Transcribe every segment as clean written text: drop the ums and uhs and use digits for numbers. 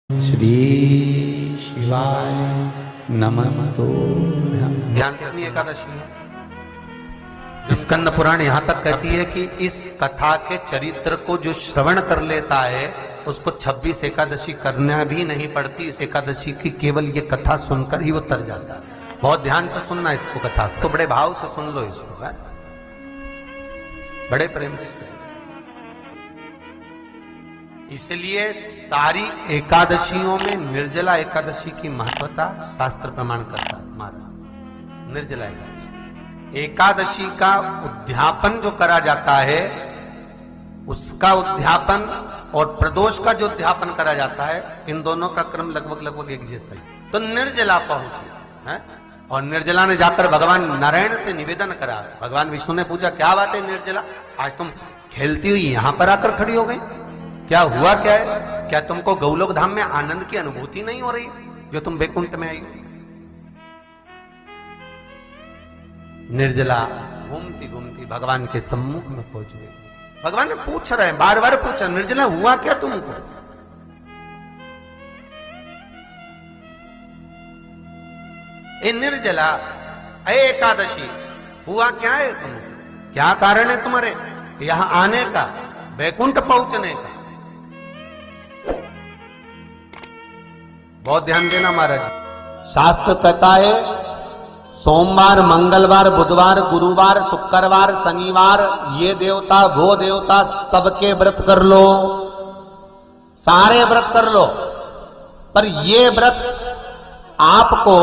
श्री शिवाय नमस्तो। ध्यान कितनी एकादशी है? स्कंद पुराण यहां तक कहती है कि इस कथा के चरित्र को जो श्रवण कर लेता है उसको 26 एकादशी करना भी नहीं पड़ती। इस एकादशी की केवल ये कथा सुनकर ही वो तर जाता है। बहुत ध्यान से सुनना इसको, कथा तो बड़े भाव से सुन लो इसको, है? बड़े प्रेम से। इसलिए सारी एकादशियों में निर्जला एकादशी की महत्वता शास्त्र प्रमाण करता है महाराज। निर्जला एकादशी का उद्यापन जो करा जाता है, उसका उद्यापन और प्रदोष का जो उद्यापन करा जाता है, इन दोनों का क्रम लगभग एक जैसा ही। तो निर्जला पहुंची है और निर्जला ने जाकर भगवान नारायण से निवेदन करा। भगवान विष्णु ने पूछा, क्या बात है निर्जला, आज तुम खेलती हुई यहां पर आकर खड़ी हो गई, क्या हुआ क्या है? क्या तुमको गौलोक धाम में आनंद की अनुभूति नहीं हो रही जो तुम बैकुंठ में आई हो? निर्जला घूमती घूमती भगवान के सम्मुख में पहुंच गई। भगवान ने पूछ रहे हैं, बार बार पूछा, निर्जला हुआ क्या तुमको? ए निर्जला, ए एकादशी, हुआ क्या है तुमको? क्या कारण है तुम्हारे यहां आने का, बैकुंठ पहुंचने का? बहुत ध्यान देना महाराज। शास्त्र कहता है सोमवार, मंगलवार, बुधवार, गुरुवार, शुक्रवार, शनिवार, ये देवता वो देवता सबके व्रत कर लो, सारे व्रत कर लो, पर ये व्रत आपको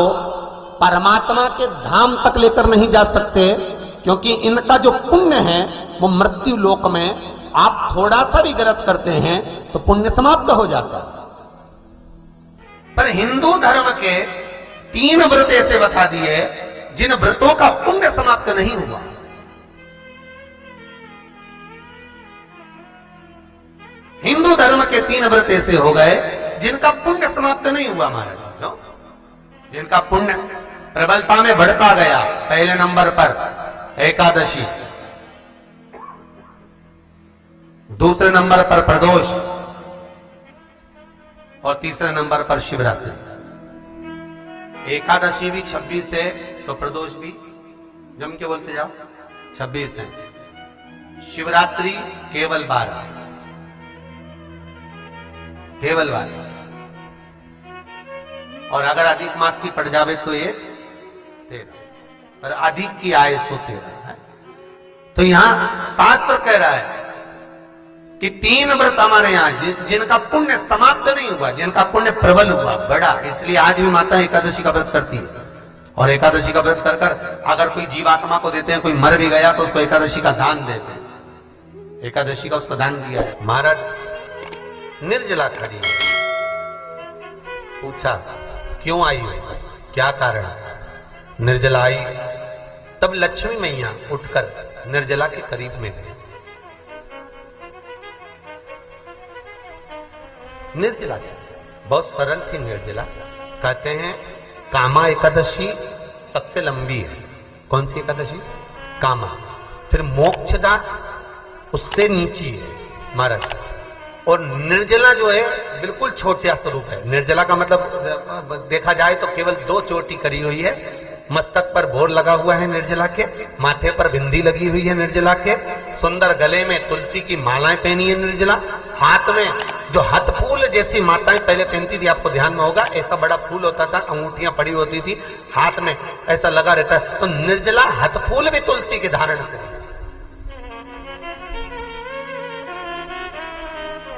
परमात्मा के धाम तक लेकर नहीं जा सकते, क्योंकि इनका जो पुण्य है वो मृत्यु लोक में आप थोड़ा सा भी व्रत करते हैं तो पुण्य समाप्त हो जाता है। पर हिंदू धर्म के 3 व्रत ऐसे बता दिए जिन व्रतों का पुण्य समाप्त नहीं हुआ। हिंदू धर्म के 3 व्रत ऐसे हो गए जिनका पुण्य समाप्त नहीं हुआ महाराज। जिनका पुण्य प्रबलता में बढ़ता गया। पहले नंबर पर एकादशी, दूसरे नंबर पर प्रदोष और तीसरे नंबर पर शिवरात्रि। एकादशी भी 26 है तो प्रदोष भी जम के बोलते जाओ 26 है। शिवरात्रि केवल 12, केवल 12, और अगर अधिक मास की पड़ जावे तो ये 13, पर अधिक की आए तो 13 है। तो यहां शास्त्र कह रहा है कि 3 व्रत हमारे यहाँ जिनका पुण्य समाप्त नहीं हुआ, जिनका पुण्य प्रबल हुआ, बड़ा। इसलिए आज भी माता एकादशी का व्रत करती है, और एकादशी का व्रत कर कर अगर कोई जीवात्मा को देते हैं, कोई मर भी गया तो उसको एकादशी का दान देते हैं। एकादशी का उसको दान दिया है। महाराज निर्जला खड़ी है, पूछा क्यों आई हो, क्या कारण? निर्जला आई तब लक्ष्मी मैया उठकर निर्जला के करीब में गई। निर्जला बहुत सरल थी निर्जला। कहते हैं कामा एकादशी सबसे लंबी है। कौन सी एकादशी? कामा। फिर मोक्षदा उससे नीची है महाराज। और निर्जला जो है बिल्कुल छोटा स्वरूप है। निर्जला का मतलब देखा जाए तो केवल 2 चोटी करी हुई है। मस्तक पर भोर लगा हुआ है निर्जला के, माथे पर बिंदी लगी हुई है निर्जला के, सुंदर गले में तुलसी की मालाएं पहनी है निर्जला, हाथ में जो हाथ फूल जैसी माताएं पहले पहनती थी, आपको ध्यान में होगा, ऐसा बड़ा फूल होता था, अंगूठियां पड़ी होती थी, हाथ में ऐसा लगा रहता है। तो निर्जला हाथ फूल भी तुलसी के धारण करी।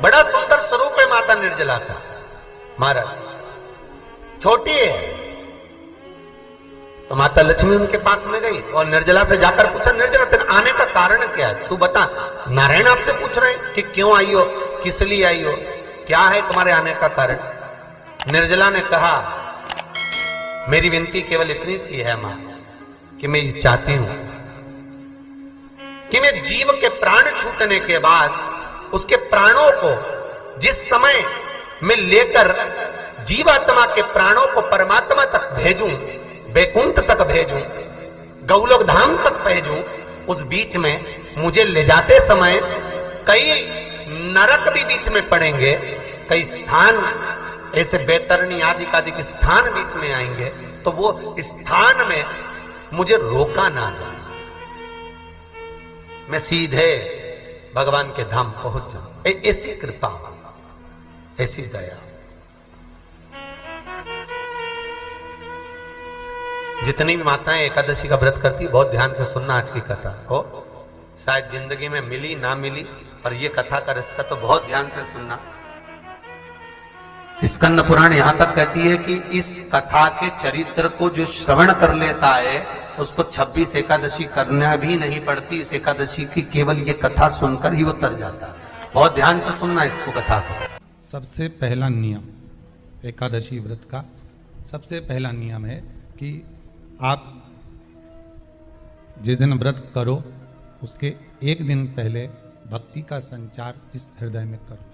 बड़ा सुंदर स्वरूप है माता निर्जला का महाराज। छोटी है तो माता लक्ष्मी उनके पास में गई और निर्जला से जाकर पूछा, निर्जला तेरे आने का कारण क्या है, तू बता। नारायण आपसे पूछ रहे हैं कि क्यों आई हो, किस लिए आई हो, क्या है तुम्हारे आने का कारण? निर्जला ने कहा, मेरी विनती केवल इतनी सी है मां, कि मैं ये चाहती हूं कि मैं जीव के प्राण छूटने के बाद उसके प्राणों को जिस समय मैं लेकर जीवात्मा के प्राणों को परमात्मा तक भेजूं, बैकुंठ तक भेजूं, गौलोक धाम तक भेजूं, उस बीच में मुझे ले जाते समय कई नरक भी बीच में पड़ेंगे, कई स्थान ऐसे बैतरणी आदि के स्थान बीच में आएंगे तो वो स्थान में मुझे रोका ना जाना, मैं सीधे भगवान के धाम पहुंच जाऊं। ऐसी कृपा, ऐसी दया। जितनी भी माताएं एकादशी का व्रत करती, बहुत ध्यान से सुनना आज की कथा को। शायद जिंदगी में मिली ना मिली, पर यह कथा का रिश्ता तो बहुत ध्यान से सुनना। स्कंद पुराण यहां तक कहती है कि इस कथा के चरित्र को जो श्रवण कर लेता है उसको 26 एकादशी करना भी नहीं पड़ती। इस एकादशी की केवल ये कथा सुनकर ही वो तर जाता है। बहुत ध्यान से सुनना इसको, कथा को। सबसे पहला नियम एकादशी व्रत का, सबसे पहला नियम है कि आप जिस दिन व्रत करो उसके एक दिन पहले भक्ति का संचार इस हृदय में करो।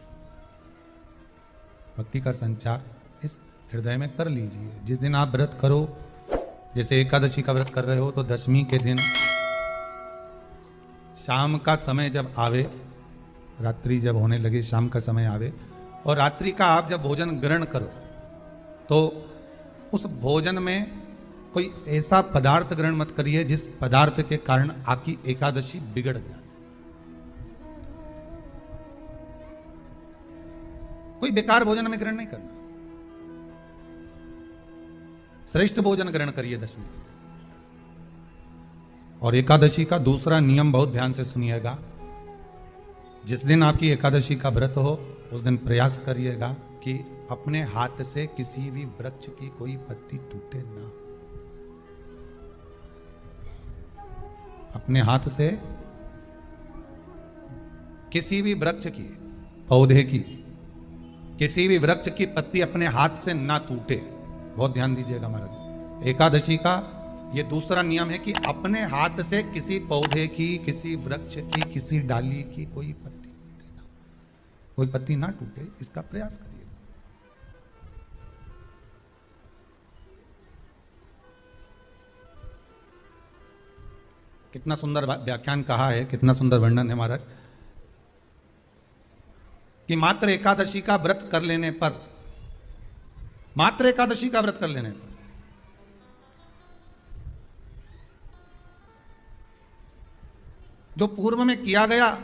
भक्ति का संचार इस हृदय में कर लीजिए। जिस दिन आप व्रत करो, जैसे एकादशी का व्रत कर रहे हो तो दशमी के दिन शाम का समय जब आवे, रात्रि जब होने लगे, शाम का समय आवे और रात्रि का आप जब भोजन ग्रहण करो तो उस भोजन में कोई ऐसा पदार्थ ग्रहण मत करिए जिस पदार्थ के कारण आपकी एकादशी बिगड़ जाए। कोई बेकार भोजन में ग्रहण नहीं करना, श्रेष्ठ भोजन ग्रहण करिए दशमी। और एकादशी का दूसरा नियम बहुत ध्यान से सुनिएगा। जिस दिन आपकी एकादशी का व्रत हो उस दिन प्रयास करिएगा कि अपने हाथ से किसी भी वृक्ष की कोई पत्ती टूटे ना। अपने हाथ से किसी भी वृक्ष की, पौधे की, किसी भी वृक्ष की पत्ती अपने हाथ से ना टूटे। बहुत ध्यान दीजिएगा महाराज। एकादशी का ये दूसरा नियम है कि अपने हाथ से किसी पौधे की, किसी वृक्ष की, किसी डाली की कोई पत्ती टूटे ना, कोई पत्ती ना टूटे, इसका प्रयास करिए। कितना सुंदर व्याख्यान कहा है, कितना सुंदर वर्णन है महाराज कि मात्र एकादशी का व्रत कर लेने पर, मात्र एकादशी का व्रत कर लेने पर जो पूर्व में किया गया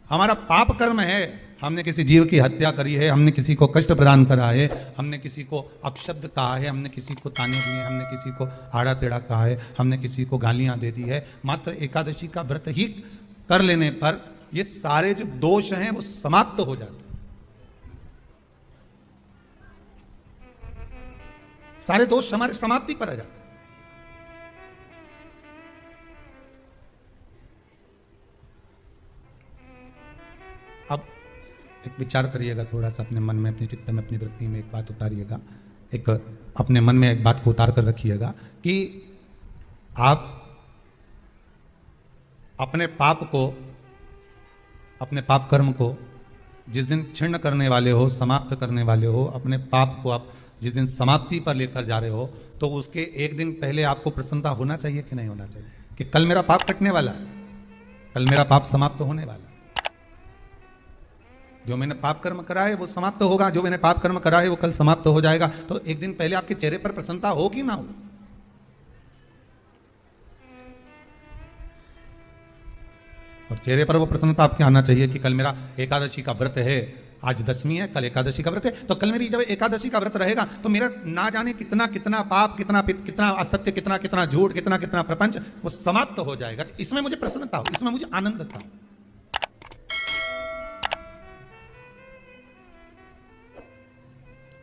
हमारा पाप कर्म है, हमने किसी जीव की हत्या करी है, हमने किसी को कष्ट प्रदान करा है, हमने किसी को अपशब्द कहा है, हमने किसी को ताने दिए, हमने किसी को आड़ा टेढ़ा कहा है, हमने किसी को गालियां दे दी है, मात्र एकादशी का व्रत ही कर लेने पर ये सारे जो दोष हैं वो समाप्त हो जाते हैं। सारे दोष हमारे समाप्ति पर आ जाते हैं। अब एक विचार करिएगा थोड़ा सा अपने मन में, अपने चित्त में, अपनी वृत्ति में एक बात उतारिएगा। एक अपने मन में एक बात को उतार कर रखिएगा कि आप अपने पाप को, अपने पाप कर्म को जिस दिन क्षीण करने वाले हो, समाप्त करने वाले हो, अपने पाप को आप जिस दिन समाप्ति पर लेकर जा रहे हो, तो उसके एक दिन पहले आपको प्रसन्नता होना चाहिए कि नहीं होना चाहिए कि कल मेरा पाप कटने वाला है, कल मेरा पाप समाप्त होने वाला है। जो मैंने पाप कर्म करा है वो समाप्त होगा, जो मैंने पाप कर्म करा है वो कल समाप्त हो जाएगा। तो एक दिन पहले आपके चेहरे पर प्रसन्नता हो कि ना हो? और चेहरे पर वो प्रसन्नता आपके आना चाहिए कि कल मेरा एकादशी का व्रत है, आज दशमी है, कल एकादशी का व्रत है, तो कल मेरी जब एकादशी का व्रत रहेगा तो मेरा ना जाने कितना कितना पाप, कितना असत्य, कितना कितना झूठ, कितना कितना प्रपंच वो समाप्त हो जाएगा। इसमें मुझे प्रसन्नता हो, इसमें मुझे आनंद था।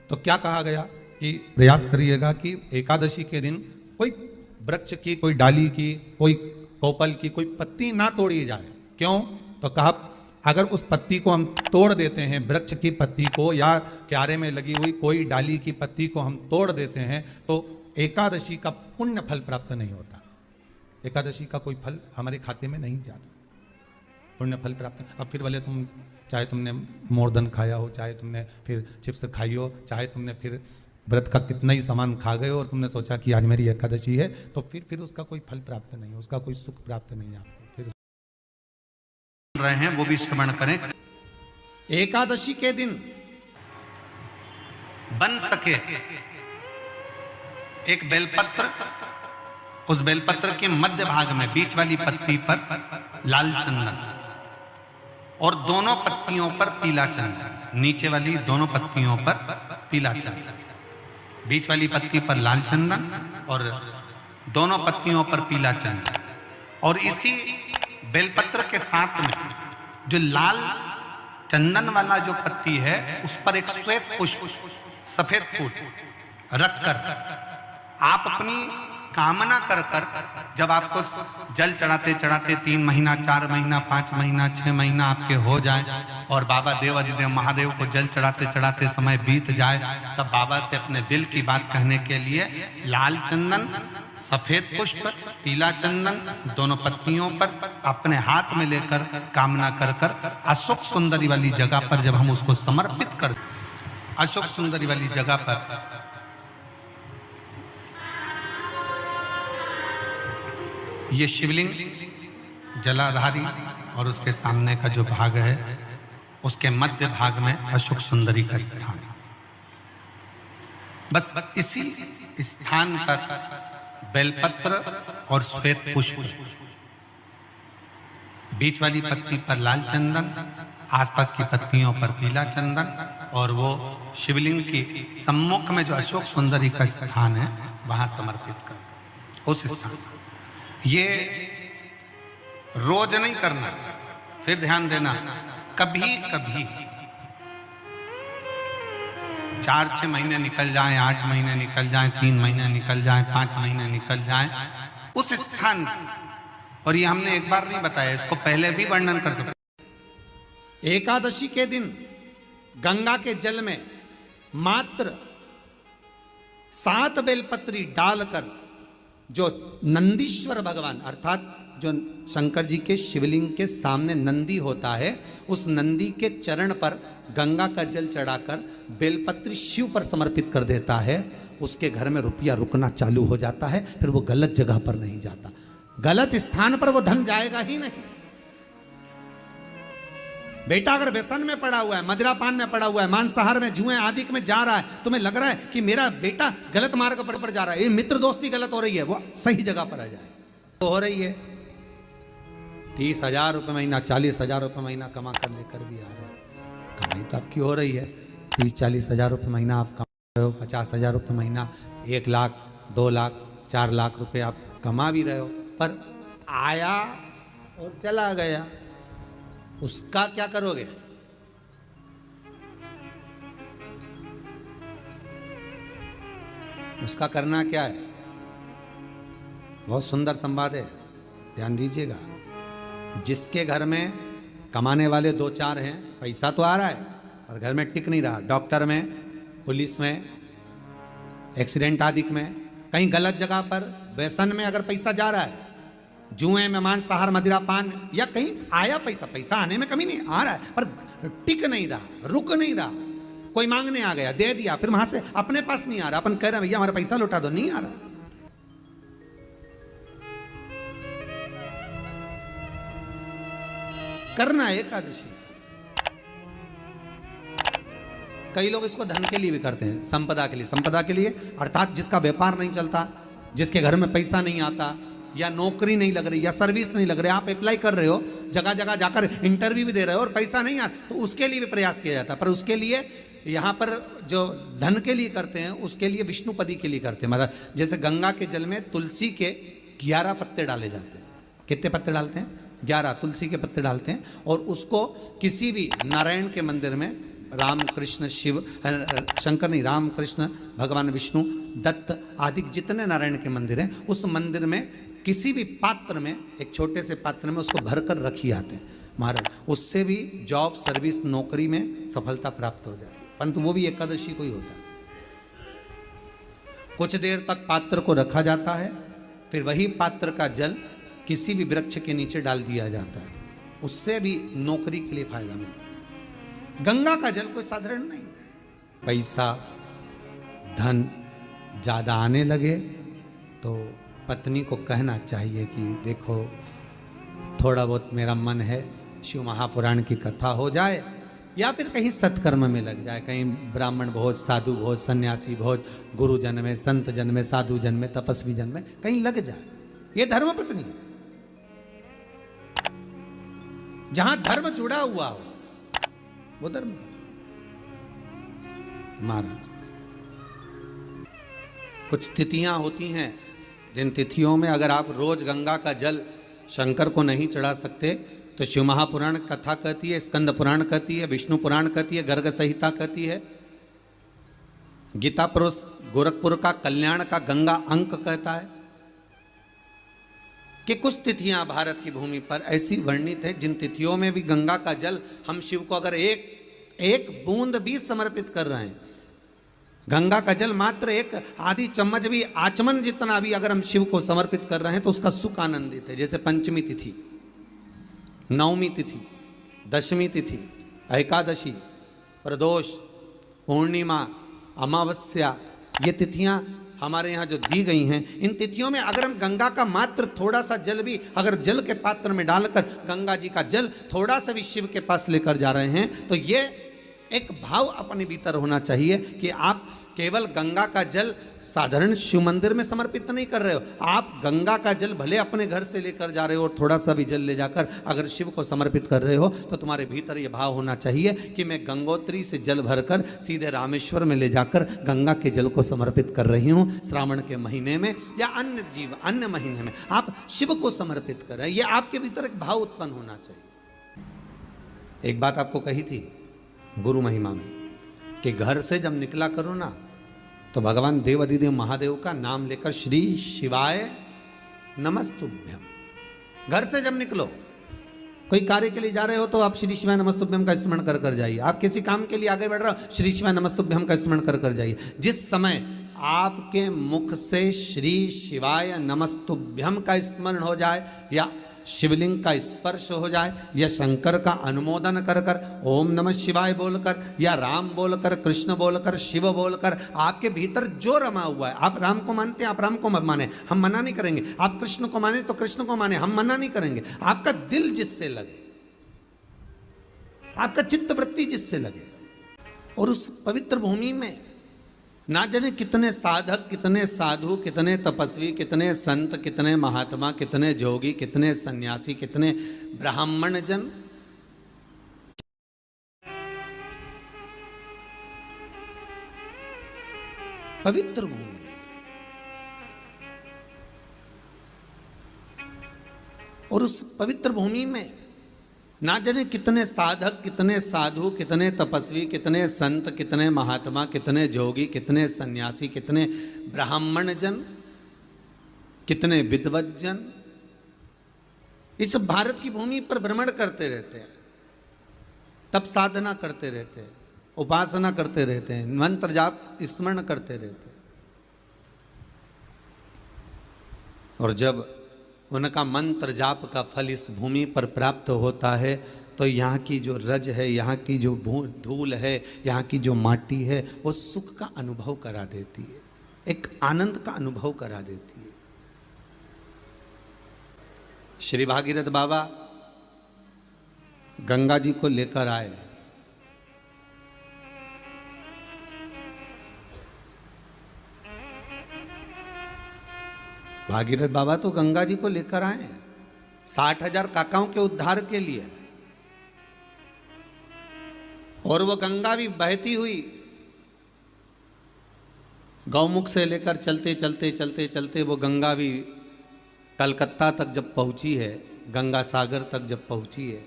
तो क्या कहा गया कि प्रयास करिएगा कि एकादशी के दिन कोई वृक्ष की, कोई डाली की, कोई कोपल की कोई पत्ती ना तोड़ी जाए। क्यों? तो कहा अगर उस पत्ती को हम तोड़ देते हैं, वृक्ष की पत्ती को या क्यारे में लगी हुई कोई डाली की पत्ती को हम तोड़ देते हैं तो एकादशी का पुण्य फल प्राप्त नहीं होता, एकादशी का कोई फल हमारे खाते में नहीं जाता, पुण्य फल प्राप्त। अब फिर भले तुम, चाहे तुमने मोरधन खाया हो, चाहे तुमने फिर चिप्स खाई हो, चाहे तुमने फिर व्रत का कितना ही सामान खा गए और तुमने सोचा कि आज मेरी एकादशी है, तो फिर उसका कोई फल प्राप्त नहीं, उसका कोई सुख प्राप्त नहीं आपको। फिर रहे हैं वो भी श्रवण करें। एकादशी के दिन बन सके एक बेलपत्र, उस बेलपत्र के मध्य भाग में बीच वाली पत्ती पर लाल चंदन और दोनों पत्तियों पर पीला चंदन, नीचे वाली दोनों पत्तियों पर पीला चंदन, बीच वाली पत्ती पर लाल चंदन और दोनों पत्तियों पर पीला चंदन। और इसी बेलपत्र के साथ में जो लाल चंदन वाला जो पत्ती है उस पर एक श्वेत पुष्प, सफेद फूल रखकर आप अपनी कामना कर कर, जब आपको जल चढ़ाते चढ़ाते 3 महीना, 4 महीना, 5 महीना, 6 महीना आपके हो जाए और बाबा देव अधिदेव महादेव को जल चढ़ाते चढ़ाते समय बीत जाए, तब बाबा से अपने दिल की बात कहने के लिए लाल चंदन, सफेद पुष्प, पीला चंदन दोनों पत्तियों पर अपने हाथ में लेकर कामना कर कर अशोक सुंदरी वाली जगह पर जब हम उसको समर्पित कर, अशोक सुंदरी वाली जगह पर ये शिवलिंग जलाधारी और उसके सामने का जो भाग है उसके मध्य भाग में अशोक सुंदरी का स्थान। बस इसी स्थान पर बेलपत्र और श्वेत पुष्प, बीच वाली पत्ती पर लाल चंदन, आसपास की पत्तियों पर पीला चंदन और वो शिवलिंग की सम्मुख में जो अशोक सुंदरी का स्थान है वहां समर्पित कर। उस स्थान ये रोज नहीं करना, फिर ध्यान देना, कभी कभी 4-6 महीने निकल जाएं, 8 महीने निकल जाएं, 3 महीने निकल जाएं, 5 महीने निकल जाएं उस स्थान, और ये हमने एक बार नहीं बताया, इसको पहले भी वर्णन कर सकते। एकादशी के दिन गंगा के जल में मात्र 7 बेलपत्री डालकर जो नंदीश्वर भगवान अर्थात जो शंकर जी के शिवलिंग के सामने नंदी होता है, उस नंदी के चरण पर गंगा का जल चढ़ाकर बेलपत्री शिव पर समर्पित कर देता है, उसके घर में रुपया रुकना चालू हो जाता है, फिर वो गलत जगह पर नहीं जाता, गलत स्थान पर वो धन जाएगा ही नहीं। बेटा अगर व्यसन में पड़ा हुआ है, मदिरा पान में पड़ा हुआ है, मांसाहार में, जुए आदि में जा रहा है, तुम्हें लग रहा है कि मेरा बेटा गलत मार्ग पर जा रहा है, ये मित्र दोस्ती गलत हो रही है, वो सही जगह पर आ जाए तो हो रही है। 30,000 रुपये महीना, 40,000 रुपये महीना कमा कर लेकर भी आ रहा है, कमाई तो आपकी हो रही है। 30-40 हज़ार रुपये महीना आप कमा रहे हो, 50,000 रुपये महीना, 1 लाख, 2 लाख, 4 लाख रुपये आप कमा भी रहे हो, पर आया और चला गया, उसका क्या करोगे? उसका करना क्या है? बहुत सुंदर संवाद है, ध्यान दीजिएगा। जिसके घर में कमाने वाले 2-4 हैं, पैसा तो आ रहा है पर घर में टिक नहीं रहा, डॉक्टर में, पुलिस में, एक्सीडेंट आदि में, कहीं गलत जगह पर व्यसन में अगर पैसा जा रहा है, जुए में, मांसाहार, मदिरा पान, या कहीं आया पैसा, पैसा आने में कमी नहीं, आ रहा है पर टिक नहीं रहा, रुक नहीं रहा, कोई मांगने आ गया, दे दिया, फिर वहां से अपने पास नहीं आ रहा, अपन कह रहे हैं भैया हमारा पैसा लौटा दो, नहीं आ रहा। करना है एकादशी। कई लोग इसको धन के लिए भी करते हैं, संपदा के लिए, संपदा के लिए अर्थात जिसका व्यापार नहीं चलता, जिसके घर में पैसा नहीं आता, या नौकरी नहीं लग रही, या सर्विस नहीं लग रही, आप अप्लाई कर रहे हो, जगह जगह जाकर इंटरव्यू भी दे रहे हो और पैसा नहीं आता, तो उसके लिए भी प्रयास किया जाता है। पर उसके लिए यहाँ पर जो धन के लिए करते हैं, उसके लिए विष्णुपदी के लिए करते हैं। मतलब जैसे गंगा के जल में तुलसी के 11 पत्ते डाले जाते हैं। कितने पत्ते डालते हैं? 11 तुलसी के पत्ते डालते हैं, और उसको किसी भी नारायण के मंदिर में, राम कृष्ण शिव, शंकर नहीं, राम कृष्ण भगवान विष्णु, दत्त आदि जितने नारायण के मंदिर हैं, उस मंदिर में किसी भी पात्र में, एक छोटे से पात्र में उसको भरकर रखी आते हैं महाराज, उससे भी जॉब, सर्विस, नौकरी में सफलता प्राप्त हो जाती है। परंतु वो भी एकादशी को ही होता है। कुछ देर तक पात्र को रखा जाता है, फिर वही पात्र का जल किसी भी वृक्ष के नीचे डाल दिया जाता है, उससे भी नौकरी के लिए फायदा मिलता है। गंगा का जल कोई साधारण नहीं। पैसा, धन ज़्यादा आने लगे तो पत्नी को कहना चाहिए कि देखो थोड़ा बहुत मेरा मन है शिव महापुराण की कथा हो जाए, या फिर कहीं सत्कर्म में लग जाए, कहीं ब्राह्मण भोज, साधु भोज, सन्यासी भोज, गुरु जन में, संत जन में, साधु जन में, तपस्वी जन में कहीं लग जाए। ये धर्म पत्नी, जहां धर्म जुड़ा हुआ हो वो धर्म पत्नी। महाराज, कुछ तिथियां होती हैं जिन तिथियों में अगर आप रोज गंगा का जल शंकर को नहीं चढ़ा सकते तो शिव महापुराण कथा कहती है, स्कंद पुराण कहती है, विष्णु पुराण कहती है, गर्ग संहिता कहती है, गीता पुरुष गोरखपुर का कल्याण का गंगा अंक कहता है कि कुछ तिथियां भारत की भूमि पर ऐसी वर्णित है जिन तिथियों में भी गंगा का जल हम शिव को अगर एक बूंद भी समर्पित कर रहे हैं, गंगा का जल मात्र एक आधी चम्मच भी, आचमन जितना भी अगर हम शिव को समर्पित कर रहे हैं तो उसका सुख आनंदित है। जैसे पंचमी तिथि, नवमी तिथि, दशमी तिथि, एकादशी, प्रदोष, पूर्णिमा, अमावस्या, ये तिथियां हमारे यहाँ जो दी गई हैं, इन तिथियों में अगर हम गंगा का मात्र थोड़ा सा जल भी अगर जल के पात्र में डालकर गंगा जी का जल थोड़ा सा भी शिव के पास लेकर जा रहे हैं तो ये एक भाव अपने भीतर होना चाहिए कि आप केवल गंगा का जल साधारण शिव मंदिर में समर्पित नहीं कर रहे हो, आप गंगा का जल भले अपने घर से लेकर जा रहे हो और थोड़ा सा भी जल ले जाकर अगर शिव को समर्पित कर रहे हो तो तुम्हारे भीतर ये भाव होना चाहिए कि मैं गंगोत्री से जल भरकर सीधे रामेश्वर में ले जाकर गंगा के जल को समर्पित कर रही हूँ। श्रावण के महीने में या अन्य महीने में आप शिव को समर्पित कर रहे हैं, ये आपके भीतर एक भाव उत्पन्न होना चाहिए। एक बात आपको कही थी गुरु महिमा में कि घर से जब निकला करो ना तो भगवान देव अधिदेव महादेव का नाम लेकर श्री शिवाय नमस्तुभ्यम, घर से जब निकलो, कोई कार्य के लिए जा रहे हो तो आप श्री शिवाय नमस्तुभ्यम का स्मरण कर कर जाइए। आप किसी काम के लिए आगे बढ़ रहे हो, श्री शिवाय नमस्तुभ्यम का स्मरण कर कर जाइए। जिस समय आपके मुख से श्री शिवाय नमस्तुभ्यम का स्मरण हो जाए या शिवलिंग का स्पर्श हो जाए या शंकर का अनुमोदन कर कर ओम नमः शिवाय बोलकर या राम बोलकर, कृष्ण बोलकर, शिव बोलकर, आपके भीतर जो रमा हुआ है, आप राम को मानते हैं आप राम को माने, हम मना नहीं करेंगे। आप कृष्ण को माने तो कृष्ण को माने, हम मना नहीं करेंगे। आपका दिल जिससे लगे, आपका चित्त वृत्ति जिससे लगे, और उस पवित्र भूमि में ना जाने कितने साधक, कितने साधु, कितने तपस्वी, कितने संत, कितने महात्मा, कितने जोगी, कितने सन्यासी, कितने ब्राह्मण जन पवित्र भूमि, और उस पवित्र भूमि में ना जाने कितने साधक, कितने साधु, कितने तपस्वी, कितने संत, कितने महात्मा, कितने जोगी, कितने सन्यासी, कितने ब्राह्मण जन, कितने विद्वत जन इस भारत की भूमि पर भ्रमण करते रहते हैं, तप साधना करते रहते हैं, उपासना करते रहते हैं, मंत्र जाप स्मरण करते रहते हैं। और जब उनका मंत्र जाप का फल इस भूमि पर प्राप्त होता है तो यहाँ की जो रज है, यहाँ की जो धूल है, यहाँ की जो माटी है, वो सुख का अनुभव करा देती है, एक आनंद का अनुभव करा देती है। श्री भागीरथ बाबा गंगा जी को लेकर आए, भागीरथ बाबा तो गंगा जी को लेकर आए 60,000 काकाओं के उद्धार के लिए, और वो गंगा भी बहती हुई गौमुख से लेकर चलते चलते चलते चलते वो गंगा भी कलकत्ता तक जब पहुंची है, गंगा सागर तक जब पहुंची है,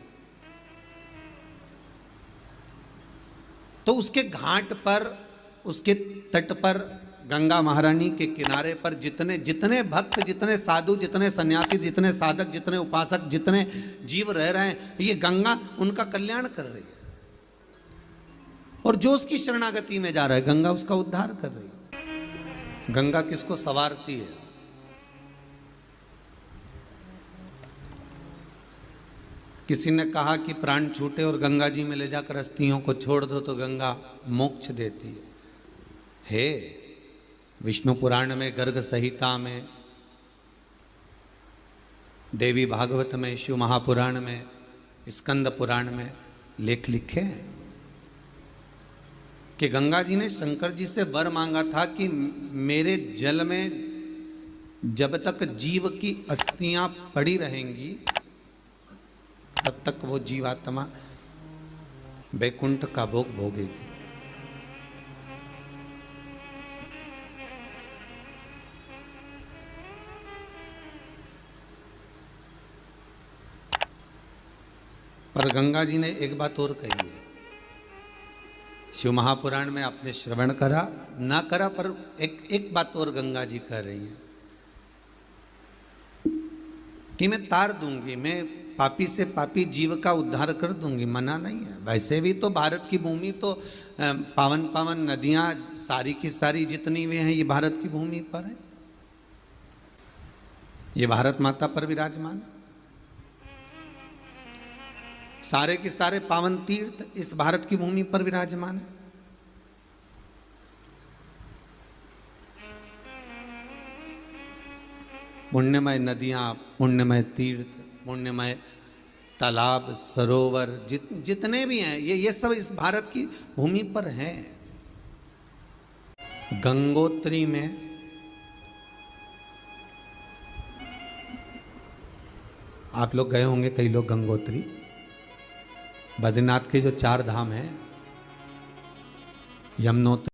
तो उसके घाट पर, उसके तट पर, गंगा महारानी के किनारे पर जितने भक्त, जितने साधु, जितने सन्यासी, जितने साधक, जितने उपासक, जितने जीव रह रहे हैं, ये गंगा उनका कल्याण कर रही है। और जो उसकी शरणागति में जा रहा है, गंगा उसका उद्धार कर रही है। गंगा किसको संवारती है? किसी ने कहा कि प्राण छूटे और गंगा जी में ले जाकर अस्थियों को छोड़ दो तो गंगा मोक्ष देती है। विष्णु पुराण में, गर्ग संहिता में, देवी भागवत में, शिव महापुराण में, स्कंद पुराण में लेख लिखे हैं कि गंगा जी ने शंकर जी से वर मांगा था कि मेरे जल में जब तक जीव की अस्थियां पड़ी रहेंगी तब तक वो जीवात्मा वैकुंठ का भोग भोगेगी। पर गंगा जी ने एक बात और कही है, शिव महापुराण में आपने श्रवण करा ना करा, पर एक बात और गंगा जी कह रही हैं कि मैं तार दूंगी, मैं पापी से पापी जीव का उद्धार कर दूंगी, मना नहीं है। वैसे भी तो भारत की भूमि तो पावन पावन नदियां सारी की सारी जितनी भी हैं ये भारत की भूमि पर है, ये भारत माता पर विराजमान, सारे के सारे पावन तीर्थ इस भारत की भूमि पर विराजमान है। पुण्यमय नदियां, पुण्यमय तीर्थ, पुण्यमय तालाब, सरोवर जितने भी हैं ये सब इस भारत की भूमि पर हैं। गंगोत्री में आप लोग गए होंगे, कई लोग गंगोत्री, बद्रीनाथ के जो 4 धाम हैं, यमुनोत्री,